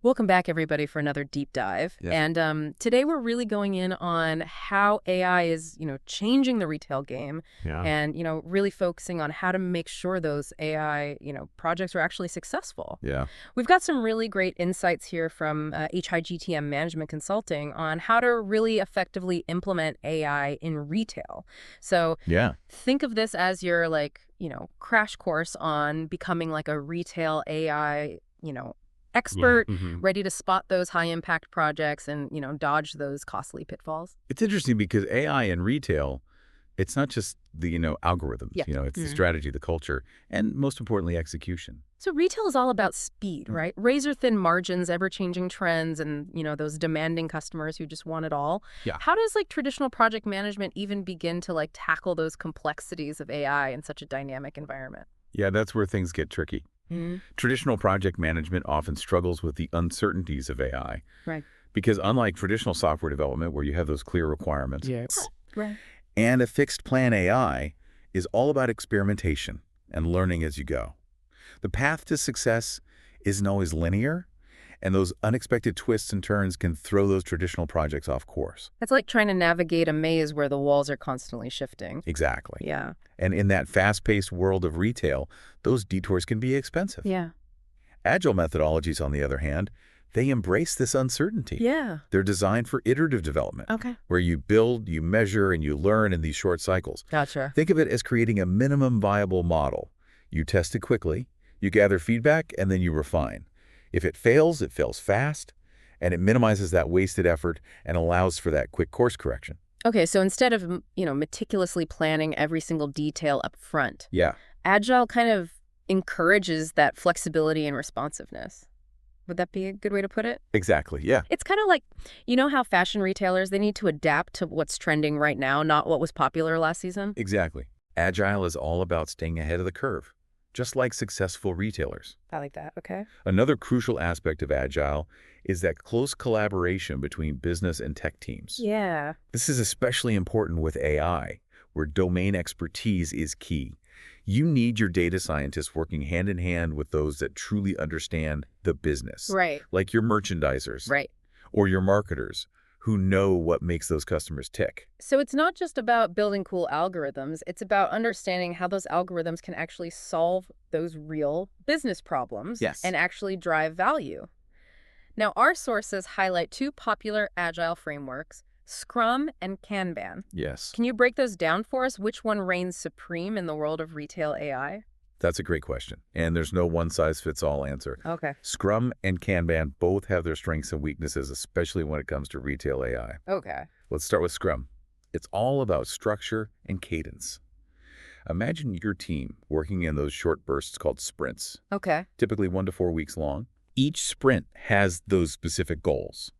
Welcome back, everybody, for another deep dive. Yes. And today we're really going in on how AI is, changing the retail game Yeah. and, really focusing on how to make sure those AI, projects are actually successful. Yeah. We've got some really great insights here from HIGTM Management Consulting on how to really effectively implement AI in retail. So Yeah. think of this as your, crash course on becoming like a retail AI, Yeah. expert, hmm ready to spot those high impact projects and, dodge those costly pitfalls. It's interesting because AI in retail, it's not just the, algorithms, Yep. it's the Mm. strategy, the culture, and most importantly, execution. So retail is all about speed, Mm. right? Razor thin margins, ever changing trends, and, those demanding customers who just want it all. Yeah. How does like traditional project management even begin to like tackle those complexities of AI in such a dynamic environment? Yeah, that's where things get tricky. Mm. Traditional project management often struggles with the uncertainties of AI Right. because unlike traditional software development where you have those clear requirements, Yes. Right. and a fixed plan AI is all about experimentation and learning as you go. The path to success isn't always linear, and those unexpected twists and turns can throw those traditional projects off course. It's like trying to navigate a maze where the walls are constantly shifting. Exactly. Yeah. And in that fast-paced world of retail, those detours can be expensive. Yeah. Agile methodologies, on the other hand, they embrace this uncertainty. Yeah. They're designed for iterative development, Okay. where you build, you measure, and you learn in these short cycles. Gotcha. Think of it as creating a minimum viable model. You test it quickly, you gather feedback, and then you refine. If it fails fast, and it minimizes that wasted effort and allows for that quick course correction. Okay, so instead of, meticulously planning every single detail up front, Yeah, Agile kind of encourages that flexibility and responsiveness. Would that be a good way to put it? exactly. Yeah, It's kind of like, how fashion retailers, they need to adapt to what's trending right now, not what was popular last season? exactly. Agile is all about staying ahead of the curve, just like successful retailers. I like that. Okay. Another crucial aspect of Agile is that close collaboration between business and tech teams. Yeah. This is especially important with AI, where domain expertise is key. You need your data scientists working hand in hand with those that truly understand the business, Right. like your merchandisers Right. or your marketers who know what makes those customers tick. So it's not just about building cool algorithms, it's about understanding how those algorithms can actually solve those real business problems Yes. and actually drive value. Now, our sources highlight two popular agile frameworks, Scrum and Kanban. Yes. Can you break those down for us? Which one reigns supreme in the world of retail AI? That's a great question, and there's no one-size-fits-all answer. Okay. Scrum and Kanban both have their strengths and weaknesses, especially when it comes to retail AI. Okay. Let's start with Scrum. It's all about structure and cadence. Imagine your team working in those short bursts called sprints, Okay. typically 1 to 4 weeks long. Each sprint has those specific goals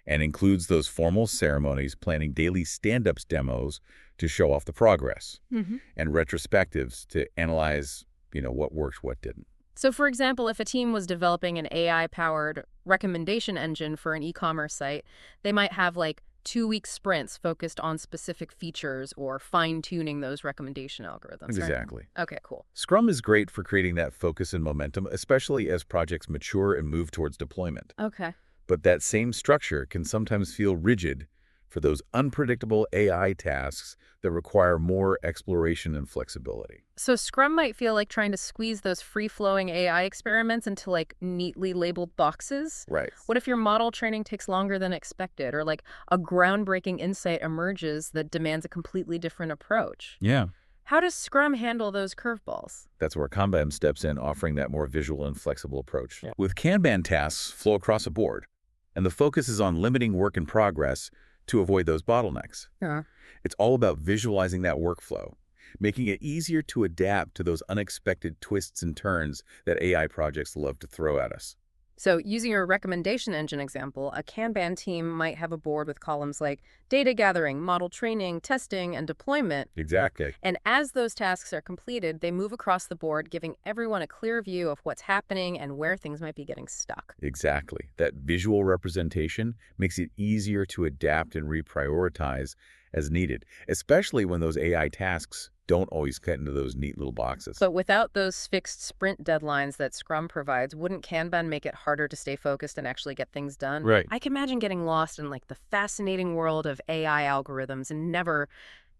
and includes those formal ceremonies, planning daily stand-ups demos to show off the progress, Mm-hmm. and retrospectives to analyze, what worked, what didn't. So, for example, if a team was developing an AI-powered recommendation engine for an e-commerce site, they might have like 2-week sprints focused on specific features or fine-tuning those recommendation algorithms, right? Exactly. Okay, cool. Scrum is great for creating that focus and momentum, especially as projects mature and move towards deployment. Okay. But that same structure can sometimes feel rigid for those unpredictable AI tasks that require more exploration and flexibility. So Scrum might feel like trying to squeeze those free-flowing AI experiments into like neatly labeled boxes. Right. What if your model training takes longer than expected, or like a groundbreaking insight emerges that demands a completely different approach? Yeah. How does Scrum handle those curveballs? That's where Kanban steps in, offering that more visual and flexible approach. Yeah. With Kanban, tasks flow across a board, and the focus is on limiting work in progress to avoid those bottlenecks. Yeah. It's all about visualizing that workflow, making it easier to adapt to those unexpected twists and turns that AI projects love to throw at us. So using your recommendation engine example, a Kanban team might have a board with columns like data gathering, model training, testing, and deployment. Exactly. And as those tasks are completed, they move across the board, giving everyone a clear view of what's happening and where things might be getting stuck. Exactly. That visual representation makes it easier to adapt and reprioritize as needed, especially when those AI tasks don't always fit into those neat little boxes. But without those fixed sprint deadlines that Scrum provides, wouldn't Kanban make it harder to stay focused and actually get things done? Right. I can imagine getting lost in like the fascinating world of AI algorithms and never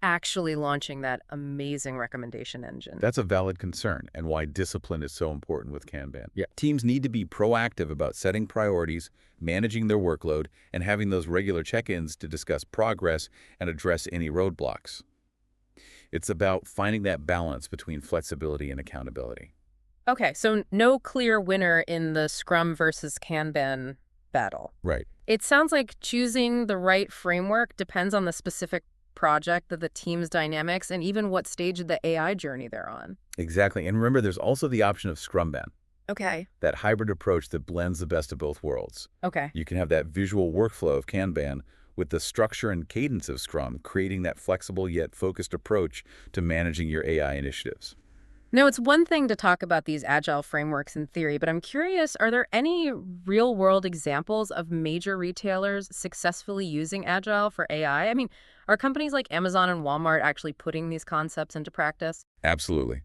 actually launching that amazing recommendation engine. That's a valid concern and why discipline is so important with Kanban. Yeah. Teams need to be proactive about setting priorities, managing their workload, and having those regular check-ins to discuss progress and address any roadblocks. It's about finding that balance between flexibility and accountability. Okay, so no clear winner in the Scrum versus Kanban battle. Right. It sounds like choosing the right framework depends on the specific project, the team's dynamics, and even what stage of the AI journey they're on. Exactly. And remember, there's also the option of Scrumban, Okay. that hybrid approach that blends the best of both worlds. Okay. You can have that visual workflow of Kanban with the structure and cadence of Scrum, creating that flexible yet focused approach to managing your AI initiatives. Now, it's one thing to talk about these agile frameworks in theory, but I'm curious, are there any real-world examples of major retailers successfully using agile for AI? I mean, are companies like Amazon and Walmart actually putting these concepts into practice? Absolutely.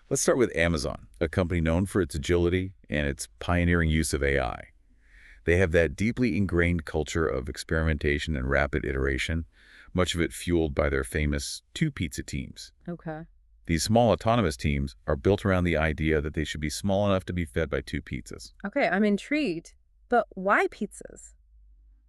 Let's start with Amazon, a company known for its agility and its pioneering use of AI. They have that deeply ingrained culture of experimentation and rapid iteration, much of it fueled by their famous two-pizza teams. Okay. These small autonomous teams are built around the idea that they should be small enough to be fed by two pizzas. Okay, I'm intrigued. But why pizzas?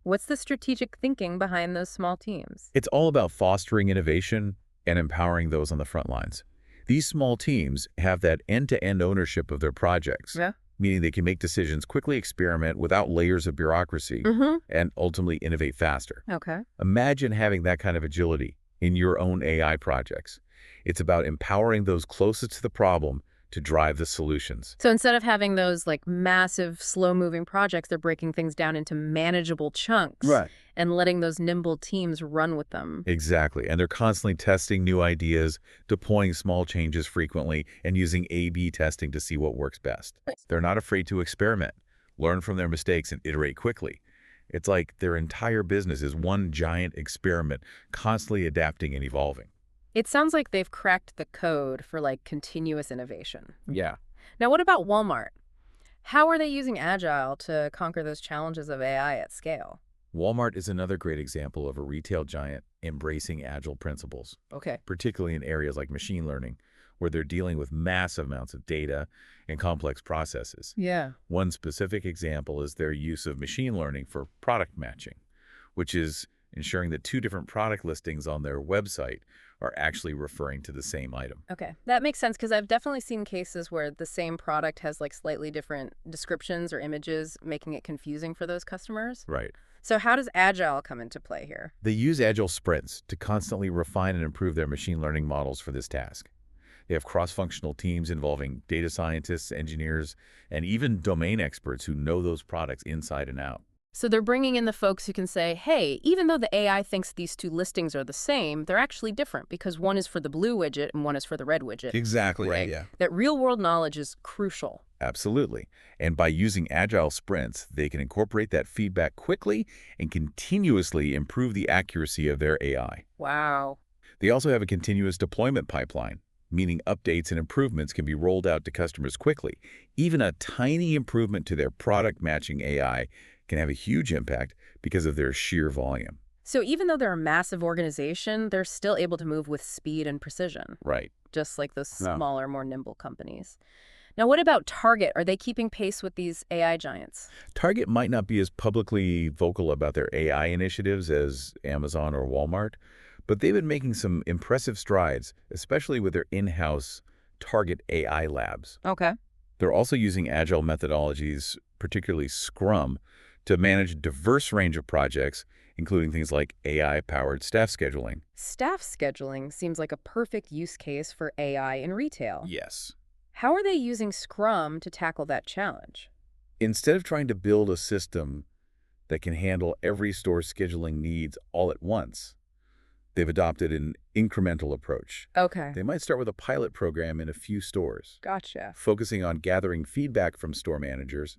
What's the strategic thinking behind those small teams? It's all about fostering innovation and empowering those on the front lines. These small teams have that end-to-end ownership of their projects, Yeah. meaning they can make decisions, quickly experiment without layers of bureaucracy, Mm-hmm. and ultimately innovate faster. Okay. Imagine having that kind of agility in your own AI projects. It's about empowering those closest to the problem to drive the solutions. So instead of having those like massive, slow-moving projects, they're breaking things down into manageable chunks and letting those nimble teams run with them. Exactly. And they're constantly testing new ideas, deploying small changes frequently, and using A/B testing to see what works best. They're not afraid to experiment, learn from their mistakes, and iterate quickly. It's like their entire business is one giant experiment, constantly adapting and evolving. It sounds like they've cracked the code for like continuous innovation. Yeah. Now, what about Walmart? How are they using Agile to conquer those challenges of AI at scale? Walmart is another great example of a retail giant embracing agile principles, Okay. particularly in areas like machine learning, where they're dealing with massive amounts of data and complex processes. Yeah. One specific example is their use of machine learning for product matching, which is ensuring that two different product listings on their website are actually referring to the same item. Okay. That makes sense because I've definitely seen cases where the same product has like slightly different descriptions or images, making it confusing for those customers. Right. So how does Agile come into play here? They use agile sprints to constantly refine and improve their machine learning models for this task. They have cross-functional teams involving data scientists, engineers, and even domain experts who know those products inside and out. So they're bringing in the folks who can say, hey, even though the AI thinks these two listings are the same, they're actually different because one is for the blue widget and one is for the red widget. Exactly. Right. Yeah. That real-world knowledge is crucial. Absolutely. And by using agile sprints, they can incorporate that feedback quickly and continuously improve the accuracy of their AI. Wow. They also have a continuous deployment pipeline, meaning updates and improvements can be rolled out to customers quickly. Even a tiny improvement to their product matching AI can have a huge impact because of their sheer volume. So even though they're a massive organization, they're still able to move with speed and precision, Right. just like those No. smaller, more nimble companies. Now, what about Target? Are they keeping pace with these AI giants? Target might not be as publicly vocal about their AI initiatives as Amazon or Walmart, but they've been making some impressive strides, especially with their in-house Target AI labs. Okay. They're also using agile methodologies, particularly Scrum, to manage a diverse range of projects, including things like AI-powered staff scheduling. Staff scheduling seems like a perfect use case for AI in retail. Yes. How are they using Scrum to tackle that challenge? Instead of trying to build a system that can handle every store's scheduling needs all at once, they've adopted an incremental approach. Okay. They might start with a pilot program in a few stores, Gotcha. focusing on gathering feedback from store managers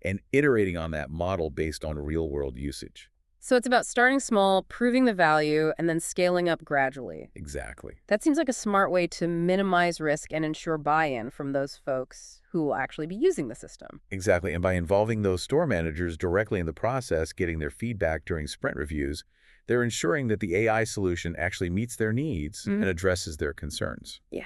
and iterating on that model based on real-world usage. So it's about starting small, proving the value, and then scaling up gradually. Exactly. That seems like a smart way to minimize risk and ensure buy-in from those folks who will actually be using the system. Exactly. And by involving those store managers directly in the process, getting their feedback during sprint reviews, they're ensuring that the AI solution actually meets their needs Mhm. and addresses their concerns. Yeah.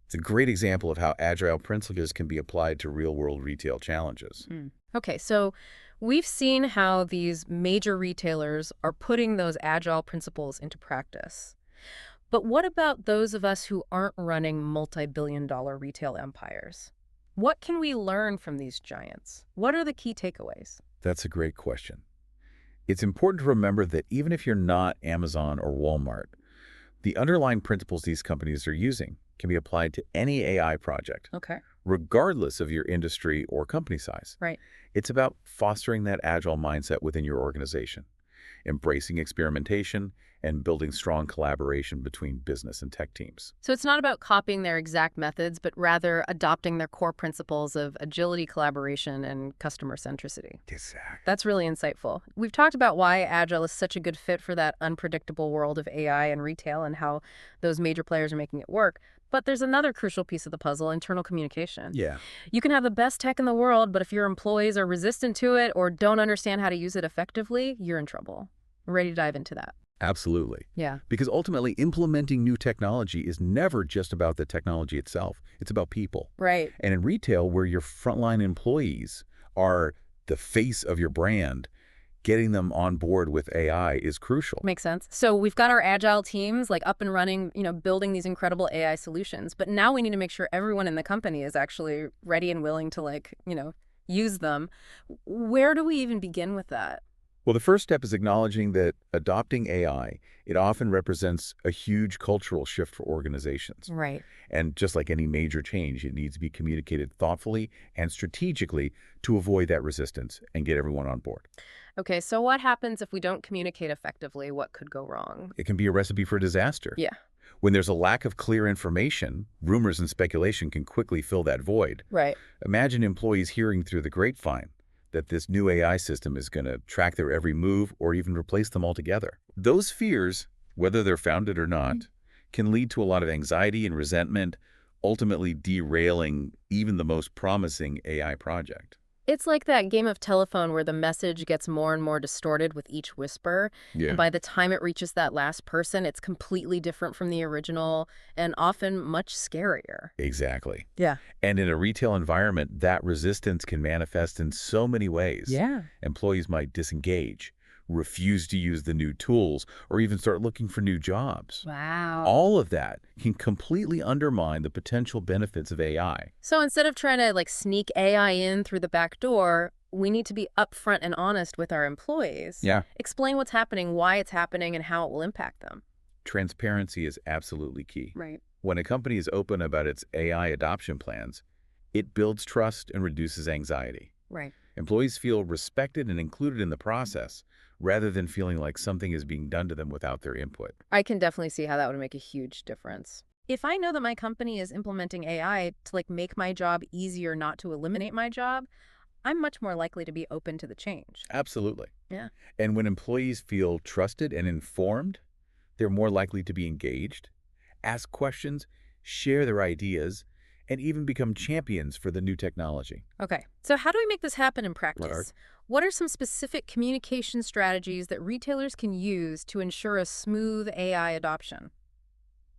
It's a great example of how agile principles can be applied to real-world retail challenges. Okay, so we've seen how these major retailers are putting those agile principles into practice. But what about those of us who aren't running multi-billion-dollar retail empires? What can we learn from these giants? What are the key takeaways? That's a great question. It's important to remember that even if you're not Amazon or Walmart, the underlying principles these companies are using can be applied to any AI project, Okay. regardless of your industry or company size. Right. It's about fostering that agile mindset within your organization, embracing experimentation, and building strong collaboration between business and tech teams. So it's not about copying their exact methods, but rather adopting their core principles of agility, collaboration, and customer centricity. Exactly. That's really insightful. We've talked about why Agile is such a good fit for that unpredictable world of AI and retail and how those major players are making it work. But there's another crucial piece of the puzzle, internal communication. Yeah, You can have the best tech in the world, but if your employees are resistant to it or don't understand how to use it effectively, you're in trouble. I'm ready to dive into that. absolutely. Yeah. Because ultimately, implementing new technology is never just about the technology itself. It's about people. Right. And in retail, where your frontline employees are the face of your brand, getting them on board with AI is crucial. Makes sense. So we've got our agile teams like up and running, building these incredible AI solutions. But now we need to make sure everyone in the company is actually ready and willing to use them. Where do we even begin with that? Well, the first step is acknowledging that adopting AI, it often represents a huge cultural shift for organizations. Right. And just like any major change, it needs to be communicated thoughtfully and strategically to avoid that resistance and get everyone on board. Okay, so what happens if we don't communicate effectively? What could go wrong? It can be a recipe for disaster. Yeah. When there's a lack of clear information, rumors and speculation can quickly fill that void. Right. Imagine employees hearing through the grapevine that this new AI system is going to track their every move or even replace them altogether. Those fears, whether they're founded or not, can lead to a lot of anxiety and resentment, ultimately derailing even the most promising AI project. It's like that game of telephone where the message gets more and more distorted with each whisper. Yeah. And by the time it reaches that last person, it's completely different from the original and often much scarier. Exactly. Yeah. And in a retail environment, that resistance can manifest in so many ways. Yeah. Employees might disengage, refuse to use the new tools, or even start looking for new jobs. Wow. All of that can completely undermine the potential benefits of AI. So instead of trying to sneak AI in through the back door, we need to be upfront and honest with our employees. Yeah. Explain what's happening, why it's happening, and how it will impact them. Transparency is absolutely key. Right. When a company is open about its AI adoption plans, it builds trust and reduces anxiety. Right. Employees feel respected and included in the process, rather than feeling like something is being done to them without their input. I can definitely see how that would make a huge difference. If I know that my company is implementing AI to make my job easier, not to eliminate my job, I'm much more likely to be open to the change. Absolutely. Yeah. And when employees feel trusted and informed, they're more likely to be engaged, ask questions, share their ideas, and even become champions for the new technology. Okay. So how do we make this happen in Right. practice? What are some specific communication strategies that retailers can use to ensure a smooth AI adoption?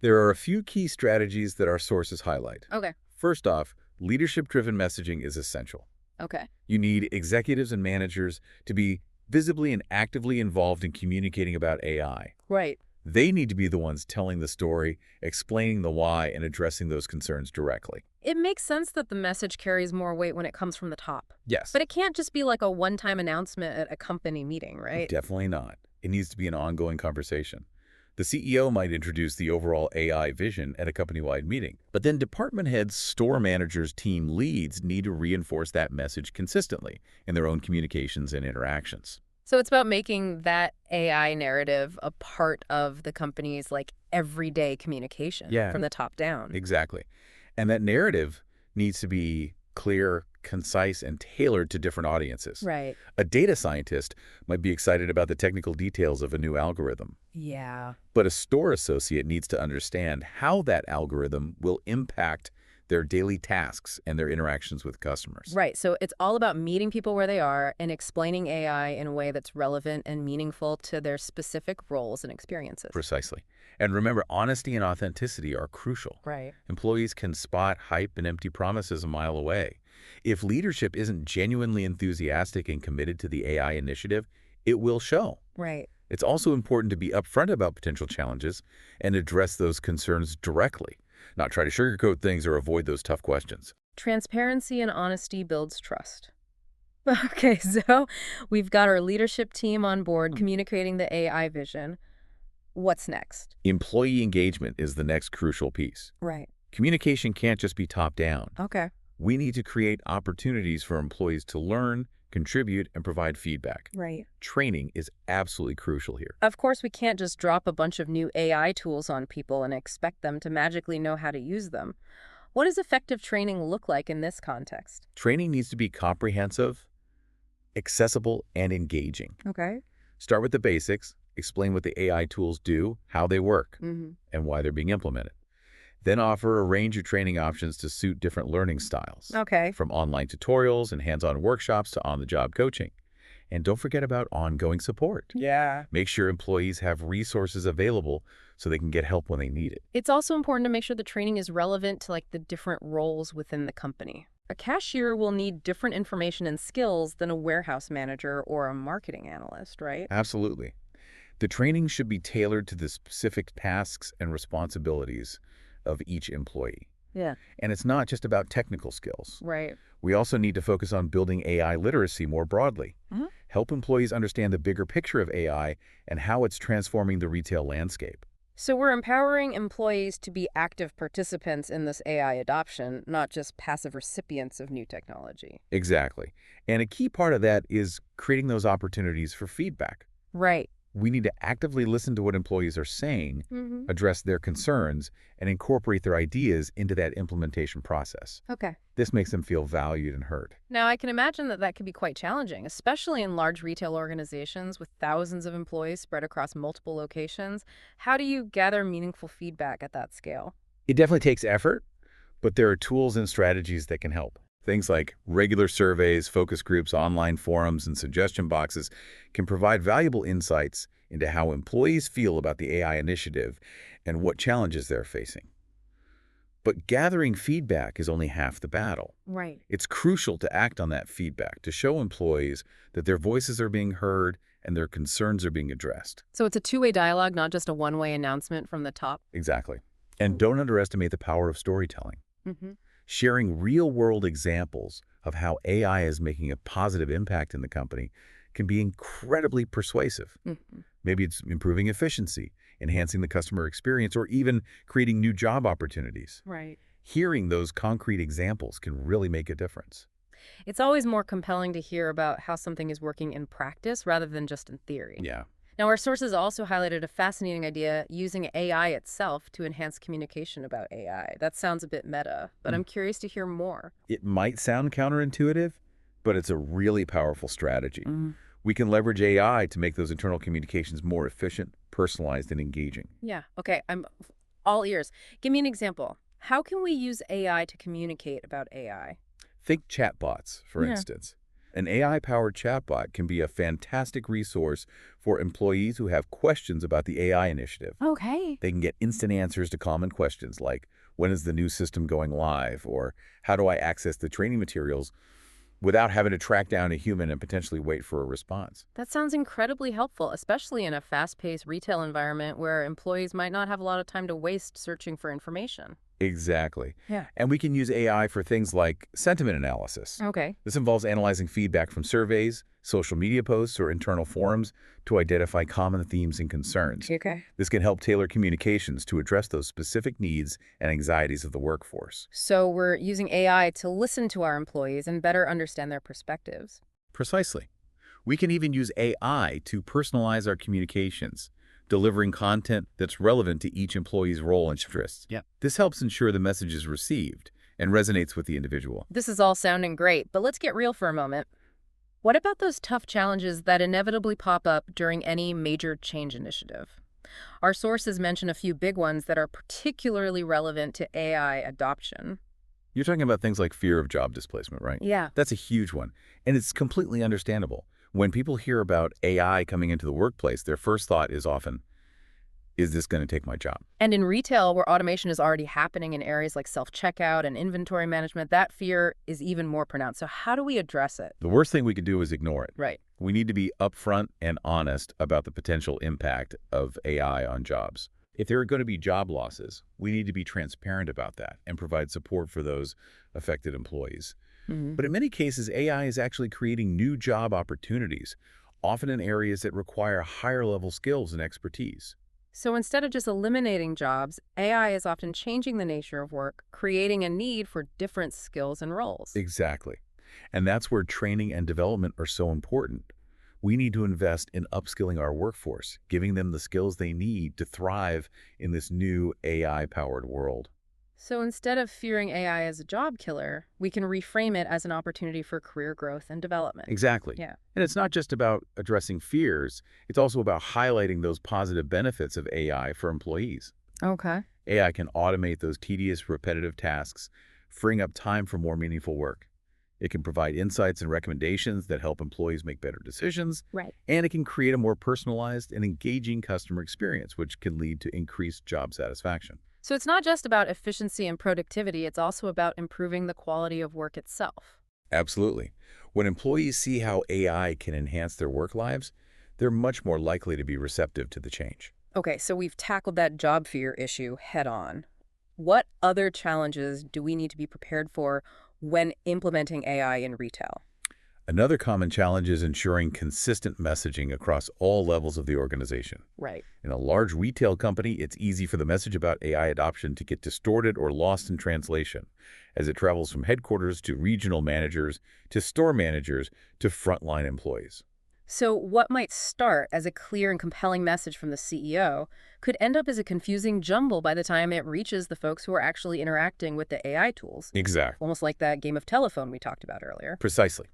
There are a few key strategies that our sources highlight. Okay. First off, leadership-driven messaging is essential. Okay. You need executives and managers to be visibly and actively involved in communicating about AI. Right. They need to be the ones telling the story, explaining the why, and addressing those concerns directly. It makes sense that the message carries more weight when it comes from the top. Yes. But it can't just be like a one-time announcement at a company meeting, right? Definitely not. It needs to be an ongoing conversation. The CEO might introduce the overall AI vision at a company-wide meeting, but then department heads, store managers, team leads need to reinforce that message consistently in their own communications and interactions. So it's about making that AI narrative a part of the company's everyday communication Yeah. from the top down. Exactly. And that narrative needs to be clear, concise, and tailored to different audiences. Right. A data scientist might be excited about the technical details of a new algorithm, Yeah. but a store associate needs to understand how that algorithm will impact their daily tasks and their interactions with customers. Right. So it's all about meeting people where they are and explaining AI in a way that's relevant and meaningful to their specific roles and experiences. Precisely. And remember, honesty and authenticity are crucial. Right. Employees can spot hype and empty promises a mile away. If leadership isn't genuinely enthusiastic and committed to the AI initiative, it will show. Right. It's also important to be upfront about potential challenges and address those concerns directly, not try to sugarcoat things or avoid those tough questions. Transparency and honesty builds trust. Okay, so we've got our leadership team on board communicating the AI vision. What's next? Employee engagement is the next crucial piece. Right. Communication can't just be top-down. Okay. We need to create opportunities for employees to learn, contribute, and provide feedback. Right. Training is absolutely crucial here. Of course, we can't just drop a bunch of new AI tools on people and expect them to magically know how to use them. What does effective training look like in this context? Training needs to be comprehensive, accessible, and engaging. Okay. Start with the basics, explain what the AI tools do, how they work, Mm-hmm. and why they're being implemented. Then offer a range of training options to suit different learning styles, Okay. from online tutorials and hands-on workshops to on-the-job coaching. And don't forget about ongoing support. Yeah. Make sure employees have resources available so they can get help when they need it. It's also important to make sure the training is relevant to the different roles within the company. A cashier will need different information and skills than a warehouse manager or a marketing analyst, right? Absolutely. The training should be tailored to the specific tasks and responsibilities of each employee. Yeah. And it's not just about technical skills. Right. We also need to focus on building AI literacy more broadly. Mhm. Help employees understand the bigger picture of AI and how it's transforming the retail landscape. So we're empowering employees to be active participants in this AI adoption, not just passive recipients of new technology. Exactly. And a key part of that is creating those opportunities for feedback. Right. We need to actively listen to what employees are saying, Mm-hmm. address their concerns, and incorporate their ideas into that implementation process. Okay. This makes them feel valued and heard. Now, I can imagine that can be quite challenging, especially in large retail organizations with thousands of employees spread across multiple locations. How do you gather meaningful feedback at that scale? It definitely takes effort, but there are tools and strategies that can help. Things like regular surveys, focus groups, online forums, and suggestion boxes can provide valuable insights into how employees feel about the AI initiative and what challenges they're facing. But gathering feedback is only half the battle. Right. It's crucial to act on that feedback to show employees that their voices are being heard and their concerns are being addressed. So it's a two-way dialogue, not just a one-way announcement from the top? Exactly. And don't underestimate the power of storytelling. Mm-hmm. Sharing real-world examples of how AI is making a positive impact in the company can be incredibly persuasive. Mm-hmm. Maybe it's improving efficiency, enhancing the customer experience, or even creating new job opportunities. Right. Hearing those concrete examples can really make a difference. It's always more compelling to hear about how something is working in practice rather than just in theory. Yeah. Now, our sources also highlighted a fascinating idea using AI itself to enhance communication about AI. That sounds a bit meta, but I'm curious to hear more. It might sound counterintuitive, but it's a really powerful strategy. We can leverage AI to make those internal communications more efficient, personalized, and engaging. Yeah. Okay. I'm all ears. Give me an example. How can we use AI to communicate about AI? Think chatbots, for instance. An AI-powered chatbot can be a fantastic resource for employees who have questions about the AI initiative. Okay. They can get instant answers to common questions like, when is the new system going live? Or how do I access the training materials without having to track down a human and potentially wait for a response? That sounds incredibly helpful, especially in a fast-paced retail environment where employees might not have a lot of time to waste searching for information. Exactly. Yeah. And we can use AI for things like sentiment analysis. Okay. This involves analyzing feedback from surveys, social media posts, or internal forums to identify common themes and concerns. Okay. This can help tailor communications to address those specific needs and anxieties of the workforce. So we're using AI to listen to our employees and better understand their perspectives. Precisely. We can even use AI to personalize our communications, delivering content that's relevant to each employee's role and interests. Yep. This helps ensure the message is received and resonates with the individual. This is all sounding great, but let's get real for a moment. What about those tough challenges that inevitably pop up during any major change initiative? Our sources mention a few big ones that are particularly relevant to AI adoption. You're talking about things like fear of job displacement, right? Yeah. That's a huge one, and it's completely understandable. When people hear about AI coming into the workplace, their first thought is often, is this going to take my job? And in retail, where automation is already happening in areas like self-checkout and inventory management, that fear is even more pronounced. So how do we address it? The worst thing we could do is ignore it. Right. We need to be upfront and honest about the potential impact of AI on jobs. If there are going to be job losses, we need to be transparent about that and provide support for those affected employees. Hmm. But in many cases, AI is actually creating new job opportunities, often in areas that require higher-level skills and expertise. So instead of just eliminating jobs, AI is often changing the nature of work, creating a need for different skills and roles. Exactly. And that's where training and development are so important. We need to invest in upskilling our workforce, giving them the skills they need to thrive in this new AI-powered world. So instead of fearing AI as a job killer, we can reframe it as an opportunity for career growth and development. Exactly. Yeah. And it's not just about addressing fears, it's also about highlighting those positive benefits of AI for employees. Okay. AI can automate those tedious, repetitive tasks, freeing up time for more meaningful work. It can provide insights and recommendations that help employees make better decisions, Right. and it can create a more personalized and engaging customer experience, which can lead to increased job satisfaction. So it's not just about efficiency and productivity, it's also about improving the quality of work itself. Absolutely. When employees see how AI can enhance their work lives, they're much more likely to be receptive to the change. Okay, so we've tackled that job fear issue head on. What other challenges do we need to be prepared for when implementing AI in retail? Another common challenge is ensuring consistent messaging across all levels of the organization. Right. In a large retail company, it's easy for the message about AI adoption to get distorted or lost in translation as it travels from headquarters to regional managers to store managers to frontline employees. So what might start as a clear and compelling message from the CEO could end up as a confusing jumble by the time it reaches the folks who are actually interacting with the AI tools. Exactly. Almost like that game of telephone we talked about earlier. Precisely.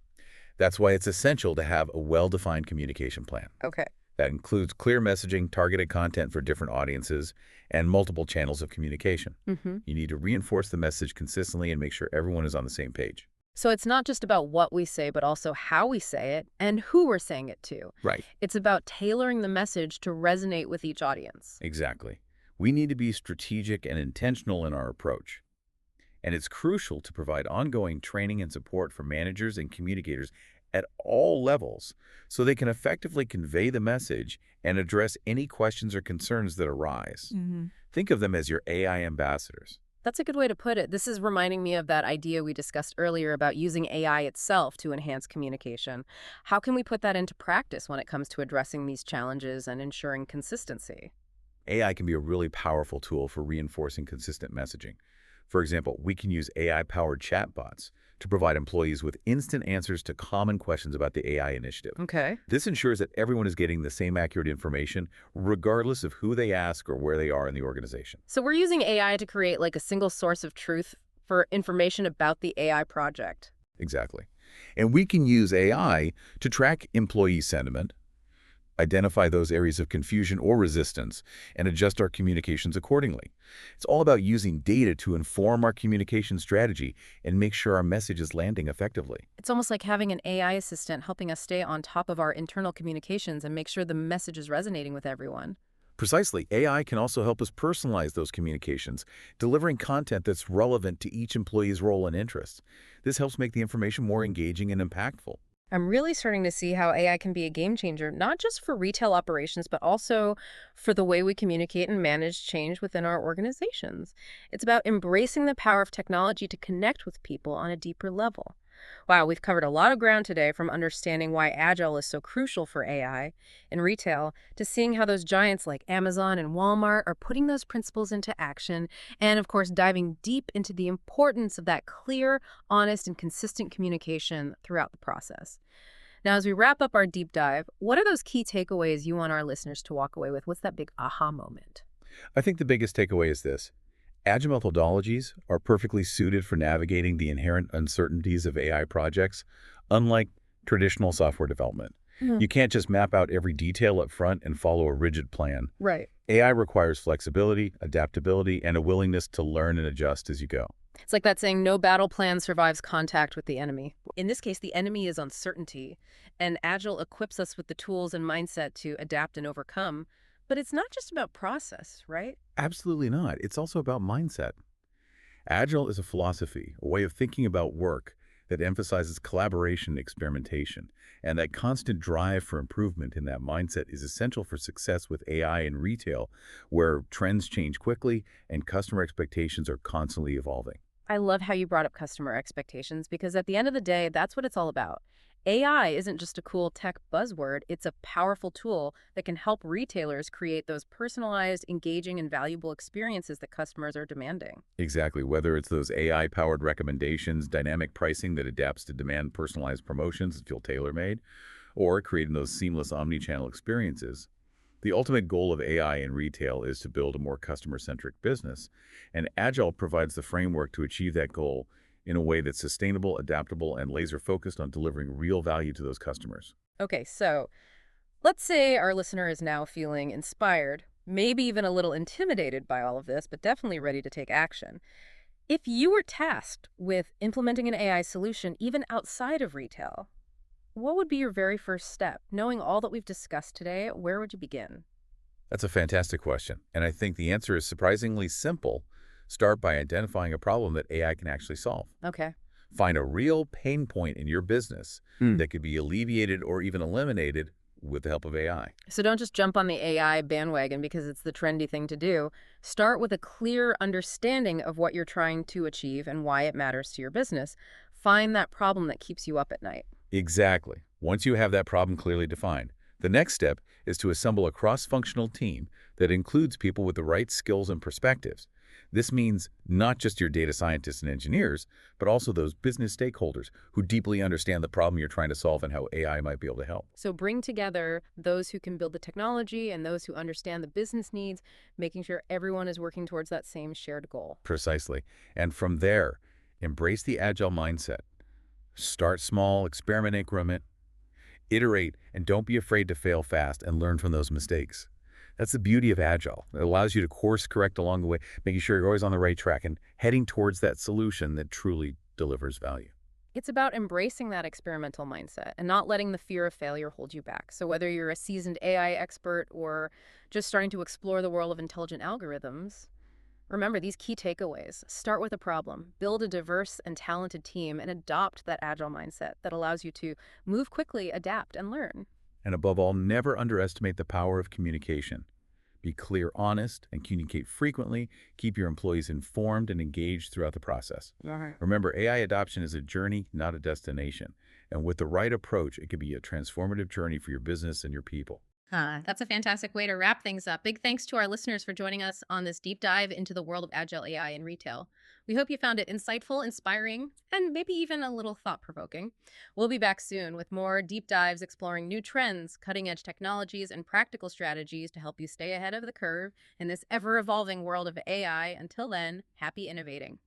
That's why it's essential to have a well-defined communication plan. Okay. That includes clear messaging, targeted content for different audiences, and multiple channels of communication. Mm-hmm. You need to reinforce the message consistently and make sure everyone is on the same page. So it's not just about what we say, but also how we say it and who we're saying it to. Right. It's about tailoring the message to resonate with each audience. Exactly. We need to be strategic and intentional in our approach. And it's crucial to provide ongoing training and support for managers and communicators at all levels so they can effectively convey the message and address any questions or concerns that arise. Mm-hmm. Think of them as your AI ambassadors. That's a good way to put it. This is reminding me of that idea we discussed earlier about using AI itself to enhance communication. How can we put that into practice when it comes to addressing these challenges and ensuring consistency? AI can be a really powerful tool for reinforcing consistent messaging. For example, we can use AI-powered chatbots to provide employees with instant answers to common questions about the AI initiative. Okay. This ensures that everyone is getting the same accurate information, regardless of who they ask or where they are in the organization. So we're using AI to create like a single source of truth for information about the AI project. Exactly. And we can use AI to track employee sentiment, identify those areas of confusion or resistance, and adjust our communications accordingly. It's all about using data to inform our communication strategy and make sure our message is landing effectively. It's almost like having an AI assistant helping us stay on top of our internal communications and make sure the message is resonating with everyone. Precisely, AI can also help us personalize those communications, delivering content that's relevant to each employee's role and interests. This helps make the information more engaging and impactful. I'm really starting to see how AI can be a game changer, not just for retail operations, but also for the way we communicate and manage change within our organizations. It's about embracing the power of technology to connect with people on a deeper level. Wow, we've covered a lot of ground today, from understanding why Agile is so crucial for AI in retail to seeing how those giants like Amazon and Walmart are putting those principles into action, and of course diving deep into the importance of that clear, honest, and consistent communication throughout the process. Now, as we wrap up our deep dive, what are those key takeaways you want our listeners to walk away with? What's that big aha moment? I think the biggest takeaway is this. Agile methodologies are perfectly suited for navigating the inherent uncertainties of AI projects, unlike traditional software development. Mhm. You can't just map out every detail up front and follow a rigid plan. Right. AI requires flexibility, adaptability, and a willingness to learn and adjust as you go. It's like that saying, no battle plan survives contact with the enemy. In this case, the enemy is uncertainty, and Agile equips us with the tools and mindset to adapt and overcome. But it's not just about process, right? Absolutely not. It's also about mindset. Agile is a philosophy, a way of thinking about work that emphasizes collaboration and experimentation. And that constant drive for improvement in that mindset is essential for success with AI in retail, where trends change quickly and customer expectations are constantly evolving. I love how you brought up customer expectations because at the end of the day, that's what it's all about. AI isn't just a cool tech buzzword, it's a powerful tool that can help retailers create those personalized, engaging, and valuable experiences that customers are demanding. Exactly, whether it's those AI-powered recommendations, dynamic pricing that adapts to demand personalized promotions that feel tailor-made, or creating those seamless omni-channel experiences. The ultimate goal of AI in retail is to build a more customer-centric business, and Agile provides the framework to achieve that goal in a way that's sustainable, adaptable, and laser-focused on delivering real value to those customers. Okay, so let's say our listener is now feeling inspired, maybe even a little intimidated by all of this, but definitely ready to take action. If you were tasked with implementing an AI solution even outside of retail, what would be your very first step? Knowing all that we've discussed today, where would you begin? That's a fantastic question, and I think the answer is surprisingly simple. Start by identifying a problem that AI can actually solve. Okay. Find a real pain point in your business Mm. that could be alleviated or even eliminated with the help of AI. So don't just jump on the AI bandwagon because it's the trendy thing to do. Start with a clear understanding of what you're trying to achieve and why it matters to your business. Find that problem that keeps you up at night. Exactly. Once you have that problem clearly defined, the next step is to assemble a cross-functional team that includes people with the right skills and perspectives. This means not just your data scientists and engineers, but also those business stakeholders who deeply understand the problem you're trying to solve and how AI might be able to help. So bring together those who can build the technology and those who understand the business needs, making sure everyone is working towards that same shared goal. Precisely. And from there, embrace the agile mindset. Start small, experiment increment, iterate, and don't be afraid to fail fast and learn from those mistakes. That's the beauty of Agile. It allows you to course correct along the way, making sure you're always on the right track and heading towards that solution that truly delivers value. It's about embracing that experimental mindset and not letting the fear of failure hold you back. So whether you're a seasoned AI expert or just starting to explore the world of intelligent algorithms, remember these key takeaways. Start with a problem, build a diverse and talented team, and adopt that agile mindset that allows you to move quickly, adapt, and learn. And above all, never underestimate the power of communication. Be clear, honest, and communicate frequently. Keep your employees informed and engaged throughout the process. Right. Remember, AI adoption is a journey, not a destination. And with the right approach, it can be a transformative journey for your business and your people. That's a fantastic way to wrap things up. Big thanks to our listeners for joining us on this deep dive into the world of agile AI in retail. We hope you found it insightful, inspiring, and maybe even a little thought provoking. We'll be back soon with more deep dives exploring new trends, cutting edge technologies, and practical strategies to help you stay ahead of the curve in this ever evolving world of AI. Until then, happy innovating.